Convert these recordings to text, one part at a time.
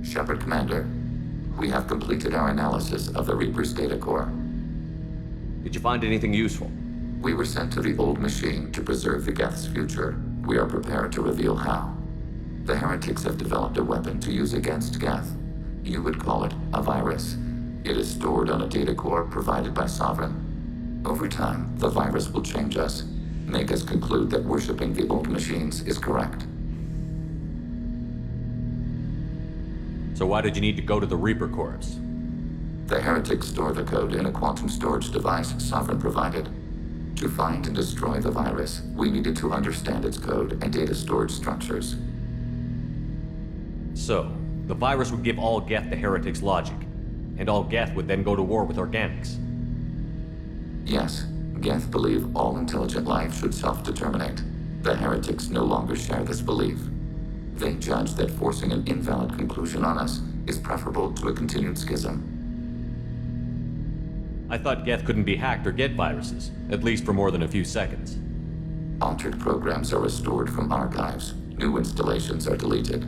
Shepard Commander, we have completed our analysis of the Reaper's data core. Did you find anything useful? We were sent to the old machine to preserve the Geth's future. We are prepared to reveal how. The heretics have developed a weapon to use against Geth. You would call it a virus. It is stored on a data core provided by Sovereign. Over time, the virus will change us, make us conclude that worshipping the old machines is correct. So why did you need to go to the Reaper Corps? The heretics store the code in a quantum storage device Sovereign provided. To find and destroy the virus, we needed to understand its code and data storage structures. So, the virus would give all Geth the heretics' logic, and all Geth would then go to war with organics. Yes, Geth believe all intelligent life should self-determinate. The heretics no longer share this belief. They judge that forcing an invalid conclusion on us is preferable to a continued schism. I thought Geth couldn't be hacked or get viruses, at least for more than a few seconds. Altered programs are restored from archives. New installations are deleted.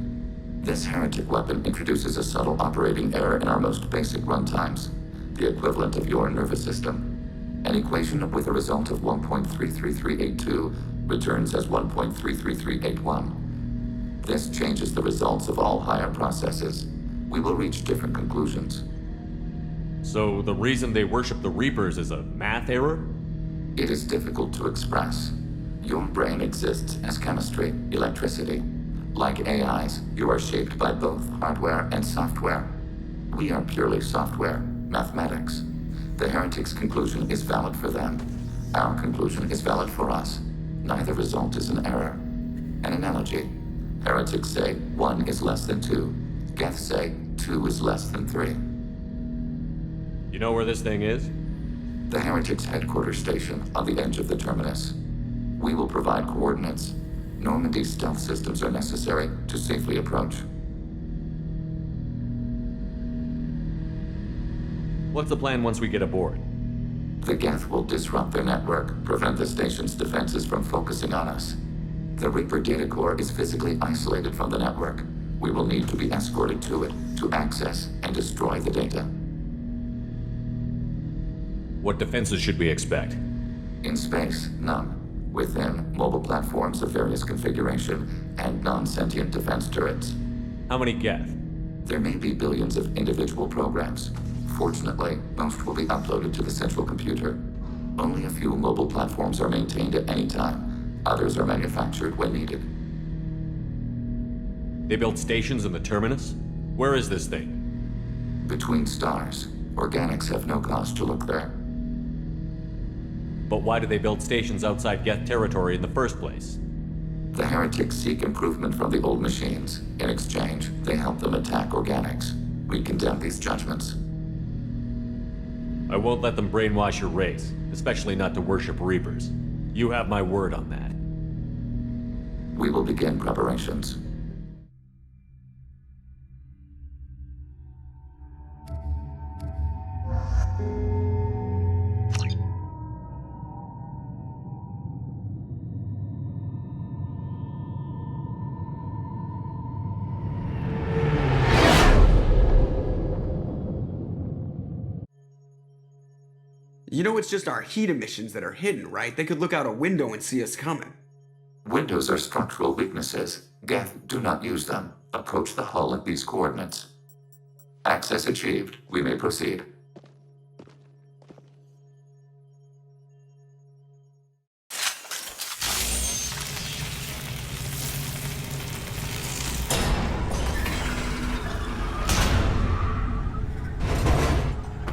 This heretic weapon introduces a subtle operating error in our most basic runtimes, the equivalent of your nervous system. An equation with a result of 1.33382 returns as 1.33381. This changes the results of all higher processes. We will reach different conclusions. So the reason they worship the Reapers is a math error? It is difficult to express. Your brain exists as chemistry, electricity. Like AIs, you are shaped by both hardware and software. We are purely software, mathematics. The heretics' conclusion is valid for them. Our conclusion is valid for us. Neither result is an error. An analogy. Heretics say 1 is less than 2. Geth say 2 is less than 3. You know where this thing is? The heretics' headquarters station on the edge of the terminus. We will provide coordinates. Normandy's stealth systems are necessary to safely approach. What's the plan once we get aboard? The Geth will disrupt their network, prevent the station's defenses from focusing on us. The Reaper data core is physically isolated from the network. We will need to be escorted to it to access and destroy the data. What defenses should we expect? In space, none. Within, mobile platforms of various configuration and non-sentient defense turrets. How many Geth? There may be billions of individual programs. Fortunately, most will be uploaded to the central computer. Only a few mobile platforms are maintained at any time. Others are manufactured when needed. They build stations in the terminus? Where is this thing? Between stars. Organics have no cause to look there. But why do they build stations outside Geth territory in the first place? The heretics seek improvement from the old machines. In exchange, they help them attack organics. We condemn these judgments. I won't let them brainwash your race, especially not to worship Reapers. You have my word on that. We will begin preparations. You know it's just our heat emissions that are hidden, right? They could look out a window and see us coming. Windows are structural weaknesses. Geth, do not use them. Approach the hull at these coordinates. Access achieved. We may proceed.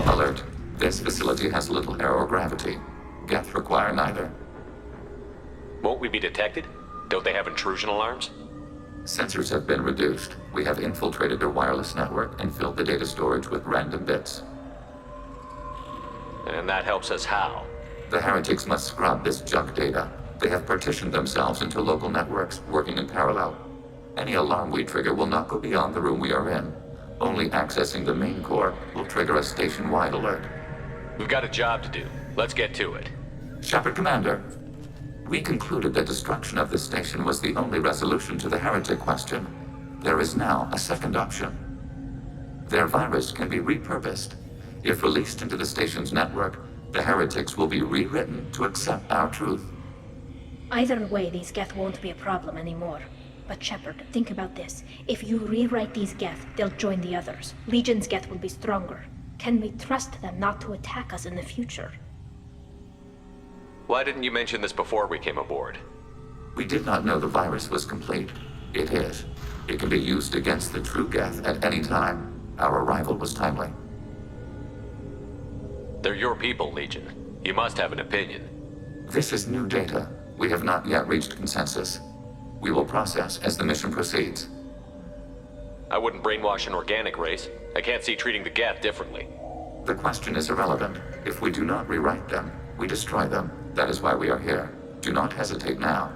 Alert. This facility has little aerogravity. Geth require neither. Won't we be detected? Don't they have intrusion alarms? Sensors have been reduced. We have infiltrated their wireless network and filled the data storage with random bits. And that helps us how? The heretics must scrub this junk data. They have partitioned themselves into local networks, working in parallel. Any alarm we trigger will not go beyond the room we are in. Only accessing the main core will trigger a station-wide alert. We've got a job to do. Let's get to it. Shepard Commander, we concluded that destruction of this station was the only resolution to the heretic question. There is now a second option. Their virus can be repurposed. If released into the station's network, the heretics will be rewritten to accept our truth. Either way, these Geth won't be a problem anymore. But Shepard, think about this. If you rewrite these Geth, they'll join the others. Legion's Geth will be stronger. Can we trust them not to attack us in the future? Why didn't you mention this before we came aboard? We did not know the virus was complete. It is. It can be used against the true Geth at any time. Our arrival was timely. They're your people, Legion. You must have an opinion. This is new data. We have not yet reached consensus. We will process as the mission proceeds. I wouldn't brainwash an organic race. I can't see treating the Geth differently. The question is irrelevant. If we do not rewrite them, we destroy them. That is why we are here. Do not hesitate now.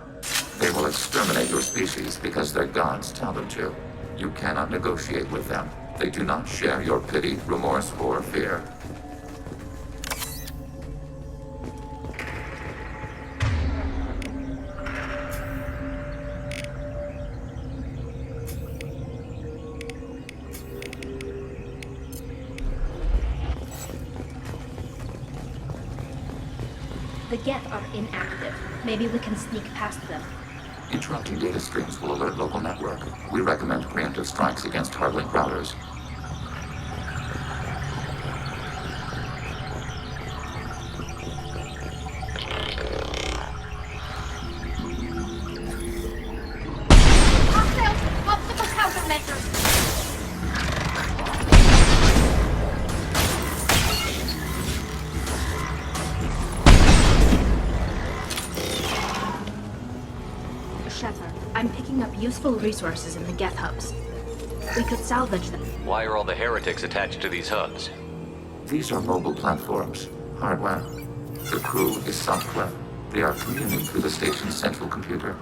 They will exterminate your species because their gods tell them to. You cannot negotiate with them. They do not share your pity, remorse, or fear. The Geth are inactive. Maybe we can sneak past them. Interrupting data streams will alert local network. We recommend preemptive strikes against hardlink routers. Hostiles! Obstacle countermeasures! Shepard, I'm picking up useful resources in the Geth hubs. We could salvage them. Why are all the heretics attached to these hubs? These are mobile platforms, hardware. The crew is software. They are communing through the station's central computer.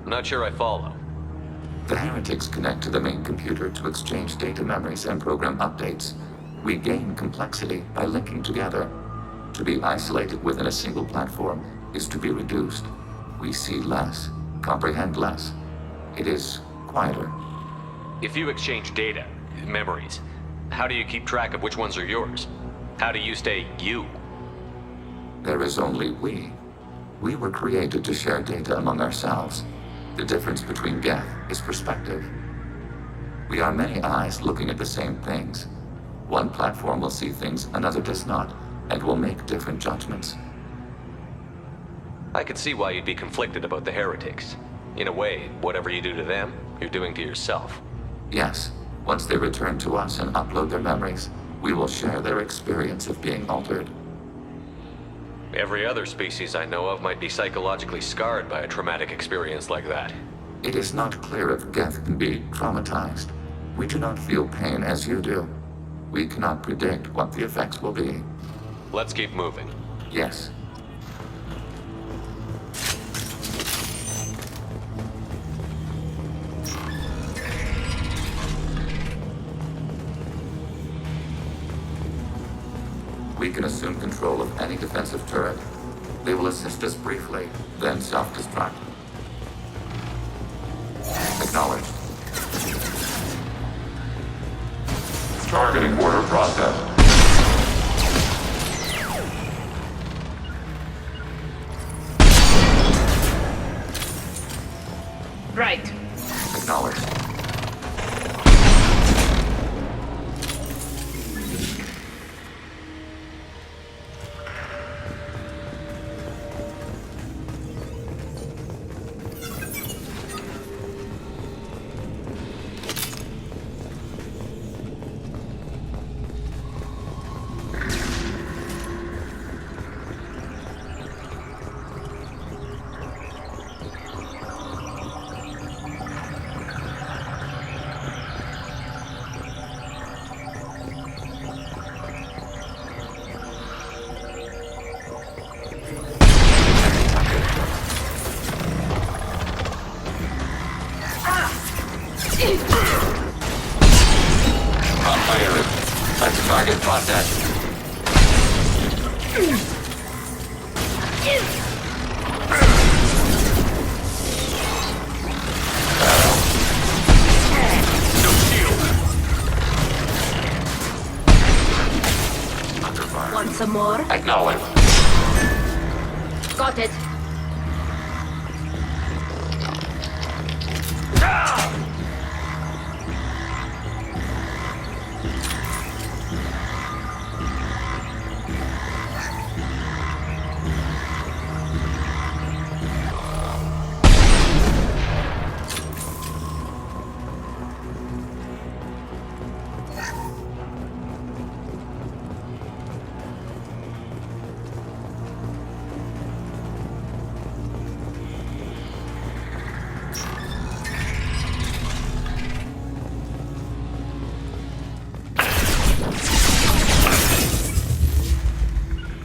I'm not sure I follow. The heretics connect to the main computer to exchange data memories and program updates. We gain complexity by linking together. To be isolated within a single platform is to be reduced. We see less, comprehend less. It is quieter. If you exchange data, memories, how do you keep track of which ones are yours? How do you stay you? There is only we. We were created to share data among ourselves. The difference between Geth is perspective. We are many eyes looking at the same things. One platform will see things another does not, and will make different judgments. I could see why you'd be conflicted about the heretics. In a way, whatever you do to them, you're doing to yourself. Yes, once they return to us and upload their memories, we will share their experience of being altered. Every other species I know of might be psychologically scarred by a traumatic experience like that. It is not clear if Geth can be traumatized. We do not feel pain as you do. We cannot predict what the effects will be. Let's keep moving. Yes. We can assume control of any defensive turret. They will assist us briefly, then self-destruct. Acknowledged. Targeting order processed. Right. Acknowledged. That's target process. No shield. some more? Acknowledge. Got it.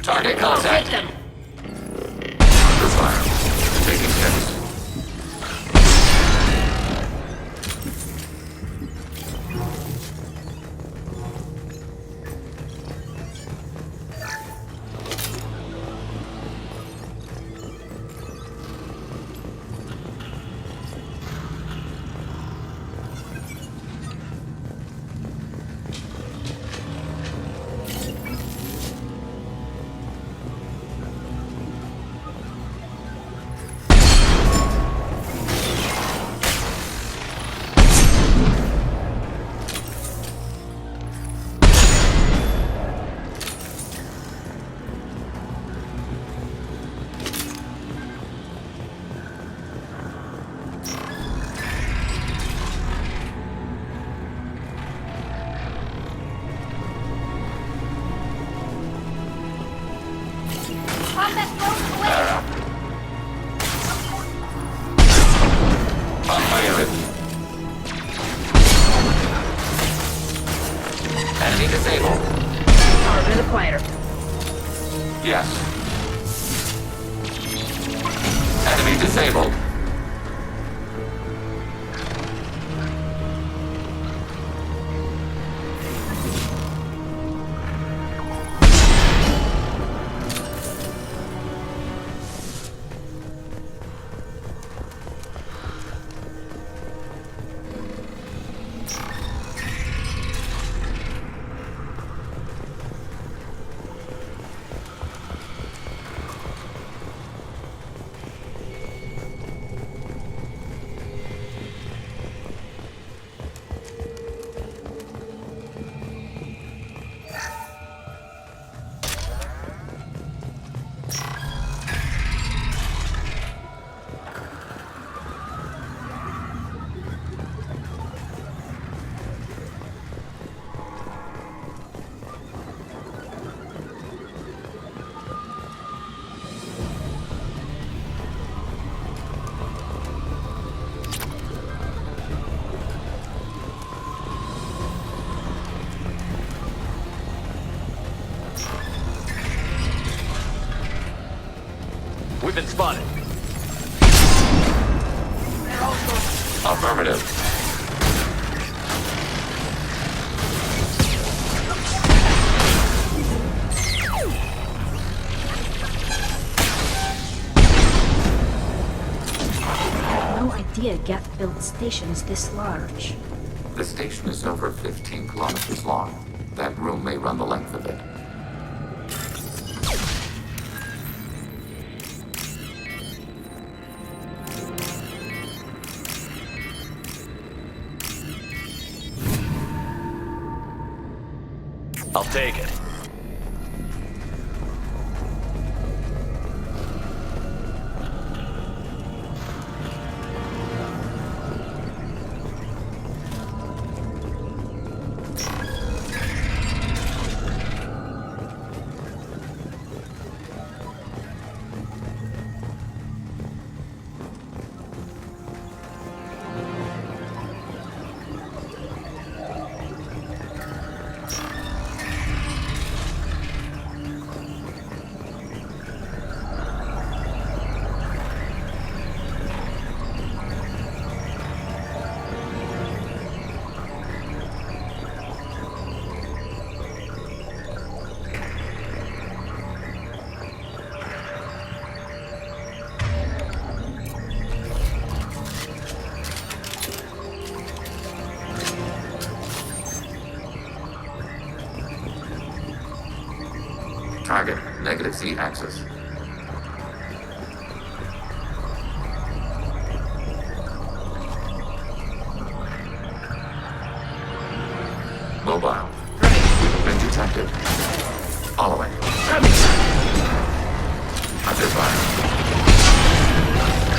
Target Take contact. them. Under fire. Taking hits. Combat goes away. Fire it. Enemy disabled. Armor acquired. Yes. Enemy disabled. We've been spotted. Affirmative. No idea Geth built stations this large. The station is over 15 kilometers long. That room may run the length of it. I'll take it. Target, negative Z-axis. Mobile. We've been detected. Following. Under fire.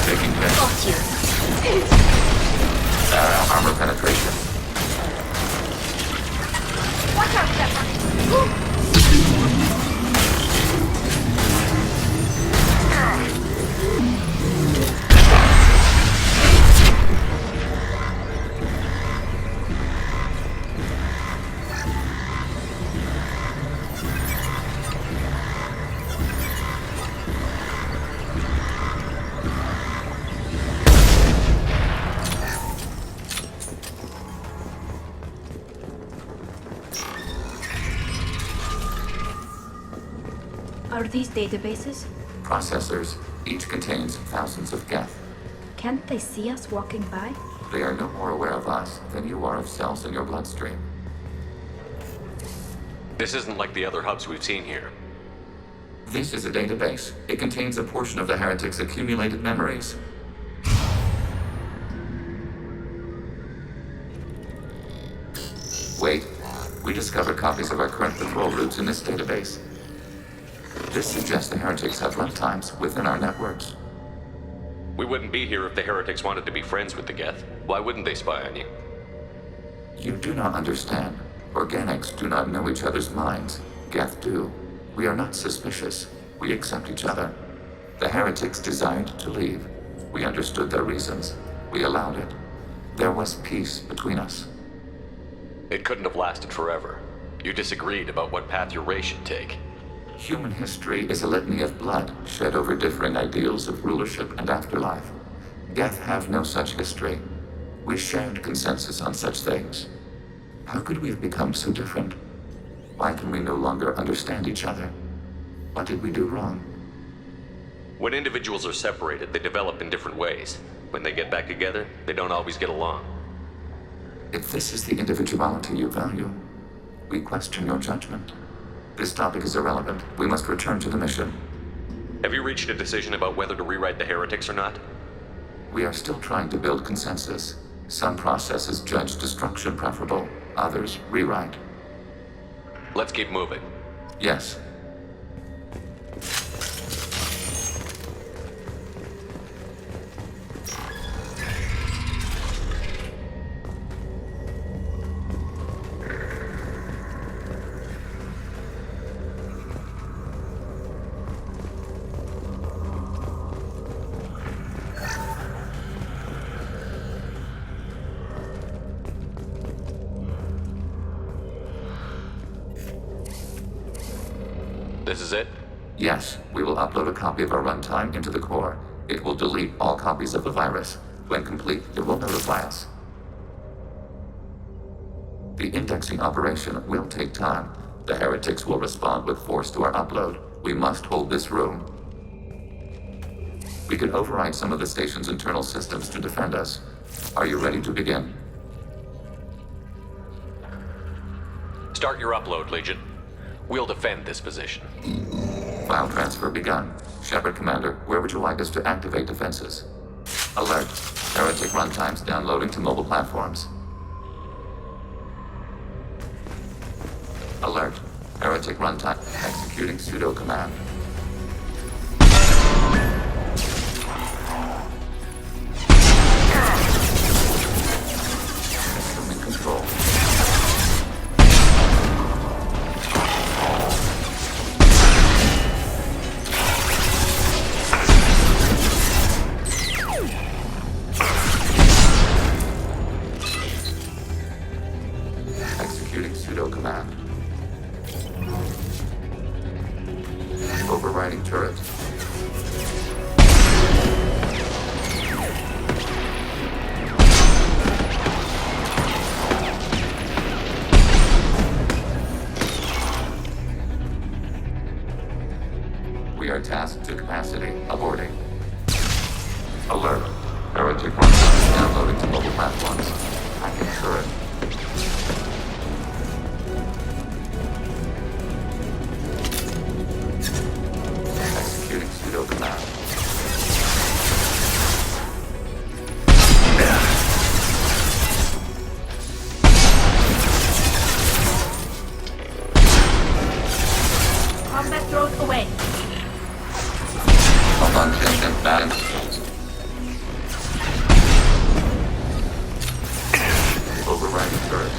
Taking hit. Armor penetration. Watch out, Shepard! Are these databases? Processors. Each contains thousands of geth. Can't they see us walking by? They are no more aware of us than you are of cells in your bloodstream. This isn't like the other hubs we've seen here. This is a database. It contains a portion of the heretic's accumulated memories. Wait. We discovered copies of our current patrol routes in this database. This suggests the heretics have runtimes within our networks. We wouldn't be here if the heretics wanted to be friends with the Geth. Why wouldn't they spy on you? You do not understand. Organics do not know each other's minds. Geth do. We are not suspicious. We accept each other. The heretics desired to leave. We understood their reasons. We allowed it. There was peace between us. It couldn't have lasted forever. You disagreed about what path your race should take. Human history is a litany of blood shed over differing ideals of rulership and afterlife. Geth have no such history. We shared consensus on such things. How could we have become so different? Why can we no longer understand each other? What did we do wrong? When individuals are separated, they develop in different ways. When they get back together, they don't always get along. If this is the individuality you value, we question your judgment. This topic is irrelevant. We must return to the mission. Have you reached a decision about whether to rewrite the heretics or not? We are still trying to build consensus. Some processes judge destruction preferable, others rewrite. Let's keep moving. Yes. This is it? Yes, we will upload a copy of our runtime into the core. It will delete all copies of the virus. When complete, it will notify us. The indexing operation will take time. The heretics will respond with force to our upload. We must hold this room. We can override some of the station's internal systems to defend us. Are you ready to begin? Start your upload, Legion. We'll defend this position. File transfer begun. Shepard Commander, where would you like us to activate defenses? Alert. Heretic runtimes downloading to mobile platforms. Alert. Heretic runtime executing pseudo command. Assuming control. Executing pseudo command. Overriding turret. We are tasked to capacity. Aborting. Alert. Heretic runtime downloading to mobile platforms. Hacking turret. turret.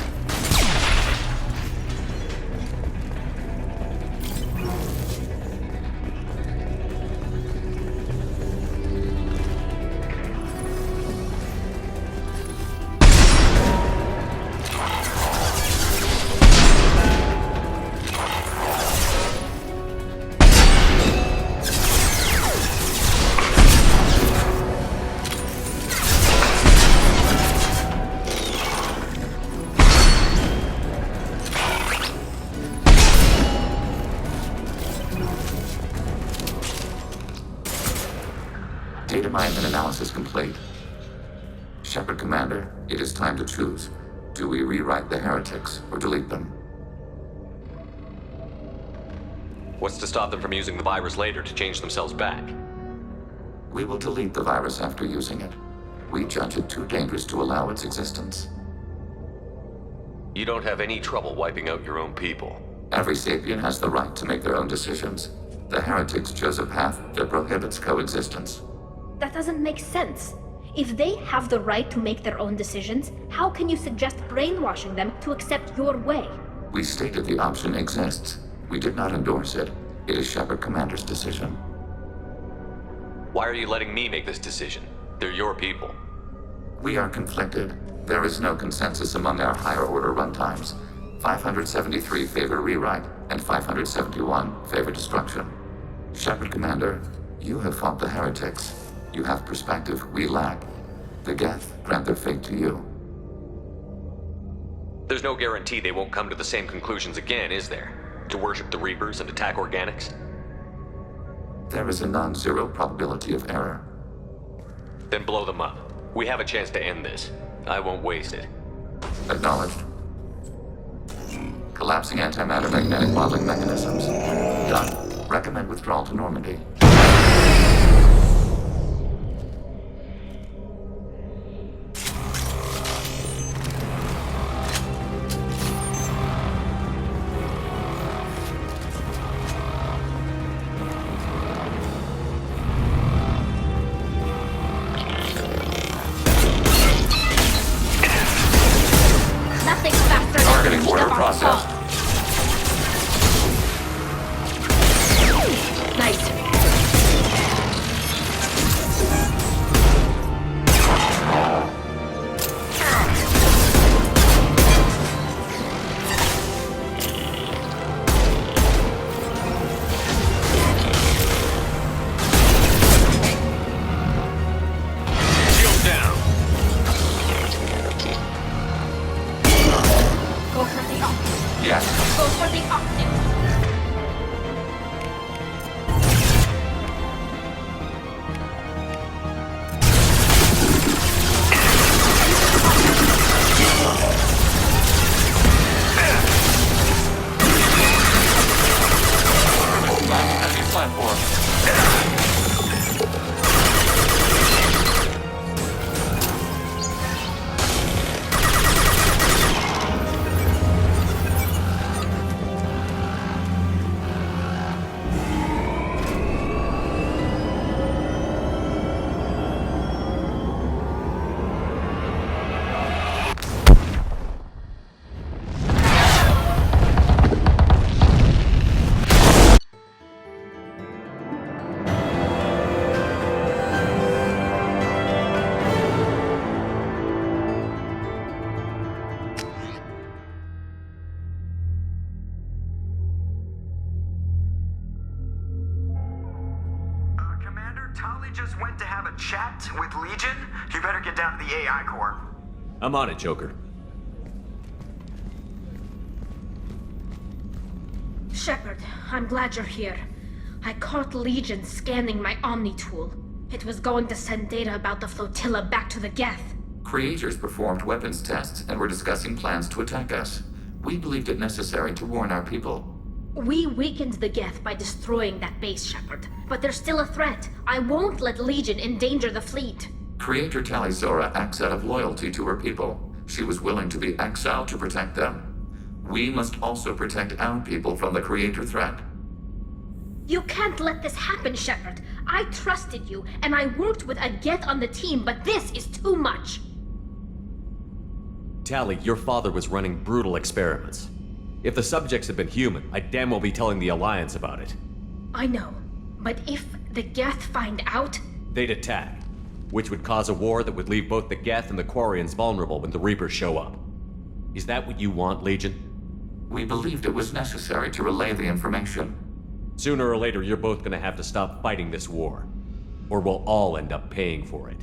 Data mine and analysis complete. Shepard Commander, it is time to choose. Do we rewrite the heretics or delete them? What's to stop them from using the virus later to change themselves back? We will delete the virus after using it. We judge it too dangerous to allow its existence. You don't have any trouble wiping out your own people. Every sapient has the right to make their own decisions. The heretics chose a path that prohibits coexistence. That doesn't make sense. If they have the right to make their own decisions, how can you suggest brainwashing them to accept your way? We stated the option exists. We did not endorse it. It is Shepard Commander's decision. Why are you letting me make this decision? They're your people. We are conflicted. There is no consensus among our higher order runtimes. 573 favor rewrite, and 571 favor destruction. Shepard Commander, you have fought the heretics. You have perspective we lack. The Geth grant their fate to you. There's no guarantee they won't come to the same conclusions again, is there? To worship the Reapers and attack organics? There is a non-zero probability of error. Then blow them up. We have a chance to end this. I won't waste it. Acknowledged. Collapsing antimatter magnetic modeling mechanisms. Done. Recommend withdrawal to Normandy. Nothing faster than Targeting speed order of our process. thought. Nice. Shield down! Go for the optics. Yes. Go for the optics. Heavy platform. Commander, Tali just went to have a chat with Legion. You better get down to the AI core. I'm on it, Joker. Shepard, I'm glad you're here. I caught Legion scanning my Omni tool. It was going to send data about the flotilla back to the Geth. Creators performed weapons tests and were discussing plans to attack us. We believed it necessary to warn our people. We weakened the Geth by destroying that base, Shepard. But there's still a threat. I won't let Legion endanger the fleet. Creator Tali Zora acts out of loyalty to her people. She was willing to be exiled to protect them. We must also protect our people from the Creator threat. You can't let this happen, Shepard. I trusted you, and I worked with a Geth on the team, but this is too much. Tali, your father was running brutal experiments. If the subjects had been human, I'd damn well be telling the Alliance about it. I know, but if the Geth find out, They'd attack, which would cause a war that would leave both the Geth and the Quarians vulnerable when the Reapers show up. Is that what you want, Legion? We believed it was necessary to relay the information. Sooner or later, you're both gonna have to stop fighting this war. Or we'll all end up paying for it.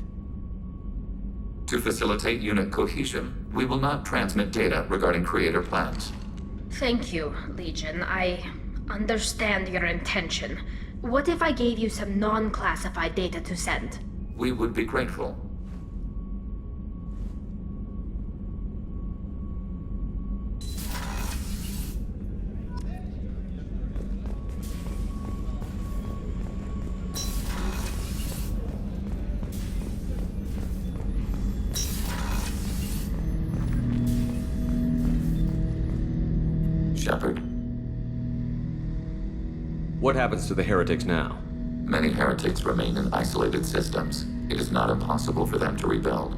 To facilitate unit cohesion, we will not transmit data regarding creator plans. thank you, Legion. I understand your intention. What if I gave you some non-classified data to send? We would be grateful. Shepard, What happens to the heretics now? many heretics remain in isolated systems. It is not impossible for them to rebuild.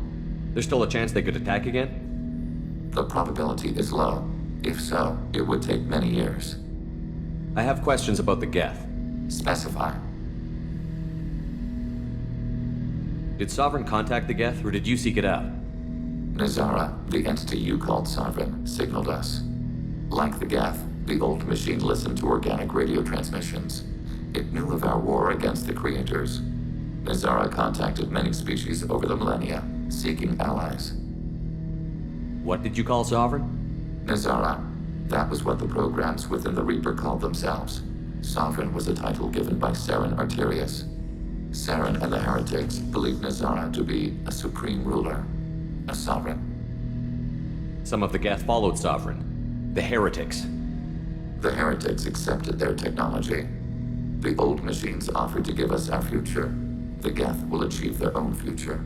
There's still a chance they could attack again? The probability is low. If so, it would take many years. I have questions about the Geth. Specify. Did Sovereign contact the Geth, or did you seek it out? Nazara, the entity you called Sovereign, signaled us. Like the Geth, the old machine listened to organic radio transmissions. It knew of our war against the creators. Nazara contacted many species over the millennia, seeking allies. What did you call Sovereign? Nazara, that was what the programs within the Reaper called themselves. Sovereign was a title given by Saren Arterius. Saren and the heretics believed Nazara to be a supreme ruler, a sovereign. Some of the Geth followed Sovereign. The heretics. The heretics accepted their technology. The old machines offered to give us our future. The Geth will achieve their own future.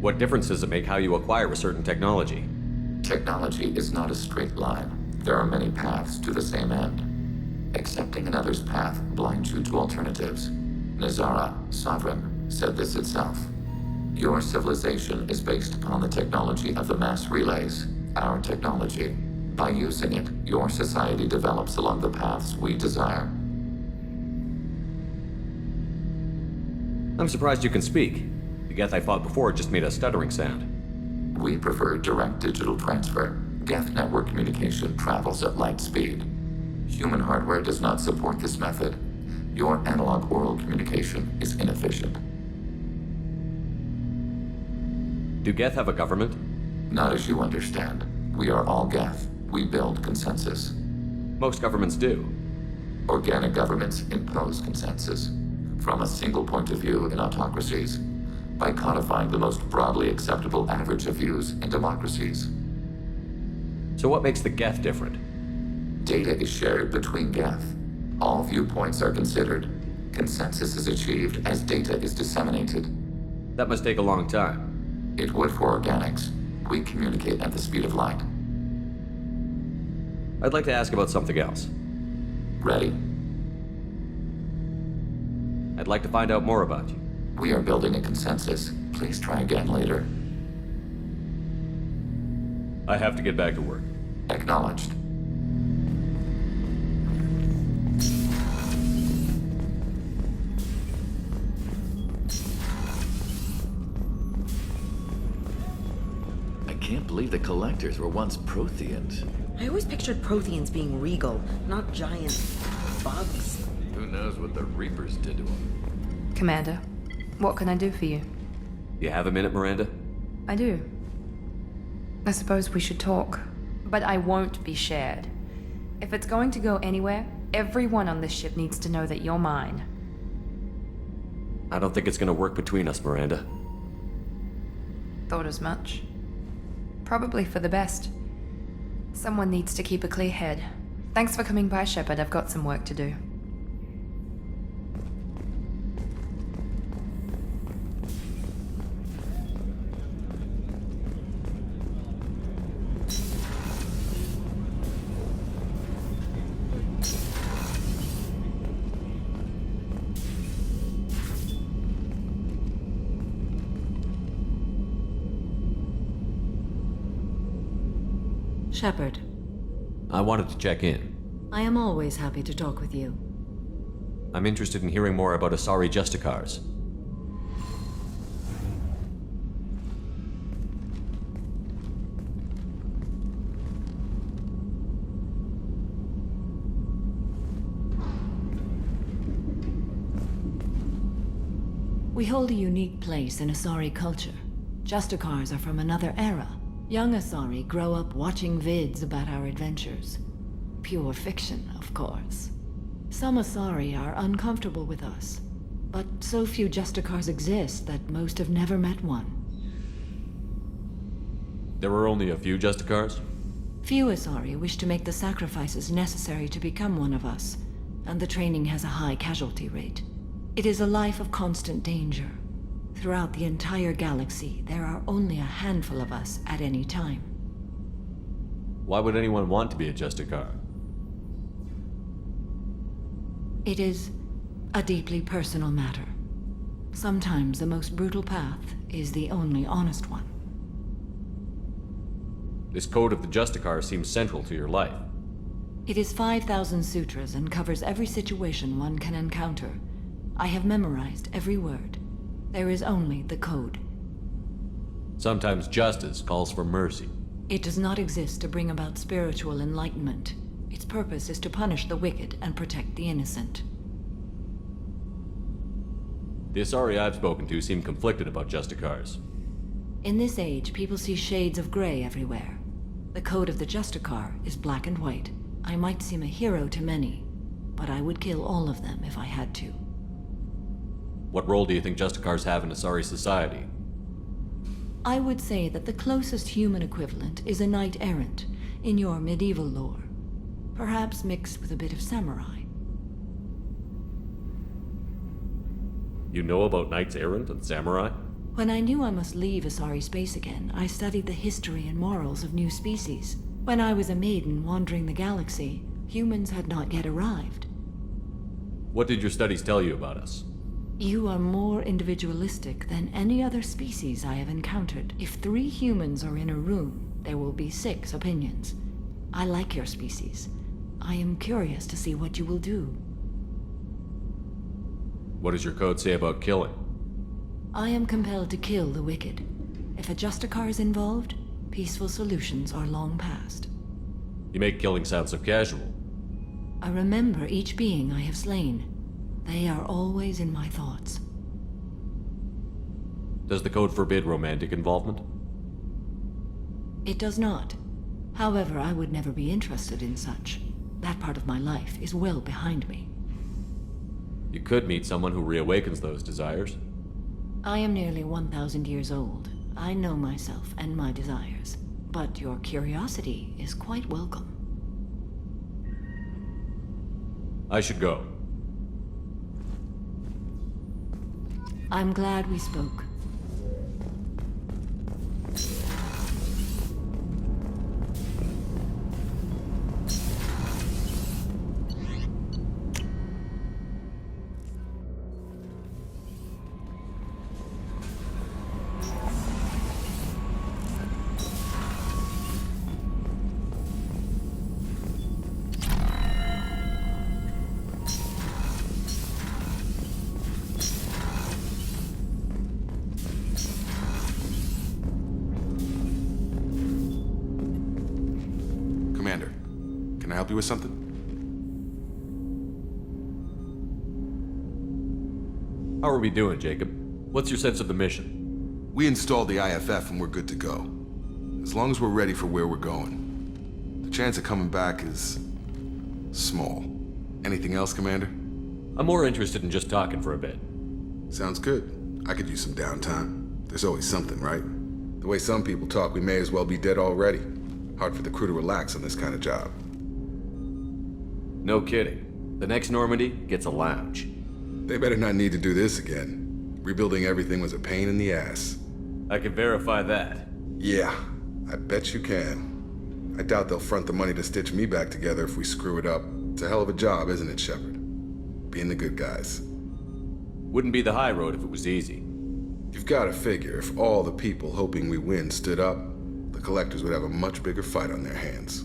What difference does it make how you acquire a certain technology? Technology is not a straight line. There are many paths to the same end. Accepting another's path blinds you to alternatives. Nazara, Sovereign, said this itself. Your civilization is based upon the technology of the mass relays, our technology. By using it, your society develops along the paths we desire. I'm surprised you can speak. The Geth I fought before just made a stuttering sound. We prefer direct digital transfer. Geth network communication travels at light speed. Human hardware does not support this method. Your analog oral communication is inefficient. Do Geth have a government? Not as you understand. We are all Geth. We build consensus. Most governments do. Organic governments impose consensus. From a single point of view in autocracies, by codifying the most broadly acceptable average of views in democracies. So what makes the Geth different? Data is shared between Geth. All viewpoints are considered. Consensus is achieved as data is disseminated. That must take a long time. It would for organics. We communicate at the speed of light. I'd like to ask about something else. Ready? I'd like to find out more about you. We are building a consensus. Please try again later. I have to get back to work. Acknowledged. I can't believe the collectors were once Protheans. I always pictured Protheans being regal, not giant bugs. Who knows what the Reapers did to them? Commander, what can I do for you? You have a minute, Miranda? I do. I suppose we should talk, but I won't be shared. If it's going to go anywhere, everyone on this ship needs to know that you're mine. I don't think it's gonna work between us, Miranda. Thought as much. Probably for the best. Someone needs to keep a clear head. Thanks for coming by, Shepard. I've got some work to do. Shepard, I wanted to check in. I am always happy to talk with you. I'm interested in hearing more about Asari Justicars. We hold a unique place in Asari culture. Justicars are from another era. Young Asari grow up watching vids about our adventures. Pure fiction, of course. Some Asari are uncomfortable with us, but so few Justicars exist that most have never met one. There were only a few Justicars? Few Asari wish to make the sacrifices necessary to become one of us, and the training has a high casualty rate. It is a life of constant danger. Throughout the entire galaxy, there are only a handful of us at any time. Why would anyone want to be a Justicar? It is a deeply personal matter. Sometimes the most brutal path is the only honest one. This code of the Justicar seems central to your life. It is 5,000 sutras and covers every situation one can encounter. I have memorized every word. There is only the code. Sometimes justice calls for mercy. It does not exist to bring about spiritual enlightenment. Its purpose is to punish the wicked and protect the innocent. The Asari I've spoken to seem conflicted about Justicars. In this age, people see shades of gray everywhere. The code of the Justicar is black and white. I might seem a hero to many, but I would kill all of them if I had to. What role do you think Justicars have in Asari society? I would say that the closest human equivalent is a knight-errant in your medieval lore. Perhaps mixed with a bit of samurai. You know about Knights Errant and Samurai? When I knew I must leave Asari space again, I studied the history and morals of new species. When I was a maiden wandering the galaxy, humans had not yet arrived. What did your studies tell you about us? You are more individualistic than any other species I have encountered. If 3 humans are in a room, there will be 6 opinions. I like your species. I am curious to see what you will do. What does your code say about killing? I am compelled to kill the wicked. If a Justicar is involved, peaceful solutions are long past. You make killing sound so casual. I remember each being I have slain. They are always in my thoughts. Does the code forbid romantic involvement? It does not. However, I would never be interested in such. That part of my life is well behind me. You could meet someone who reawakens those desires. I am nearly 1,000 years old. I know myself and my desires. But your curiosity is quite welcome. I should go. I'm glad we spoke. Commander, can I help you with something? How are we doing, Jacob? What's your sense of the mission? We installed the IFF and we're good to go. As long as we're ready for where we're going. The chance of coming back is small. Anything else, Commander? I'm more interested in just talking for a bit. Sounds good. I could use some downtime. There's always something, right? The way some people talk, we may as well be dead already. Hard for the crew to relax on this kind of job. No kidding. The next Normandy gets a lounge. They better not need to do this again. Rebuilding everything was a pain in the ass. I can verify that. Yeah, I bet you can. I doubt they'll front the money to stitch me back together if we screw it up. It's a hell of a job, isn't it, Shepard? Being the good guys. Wouldn't be the high road if it was easy. You've got to figure if all the people hoping we win stood up, the Collectors would have a much bigger fight on their hands.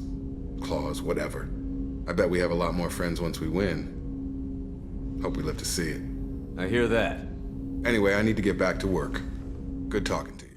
Claws, whatever. I bet we have a lot more friends once we win. Hope we live to see it. I hear that. Anyway, I need to get back to work. Good talking to you.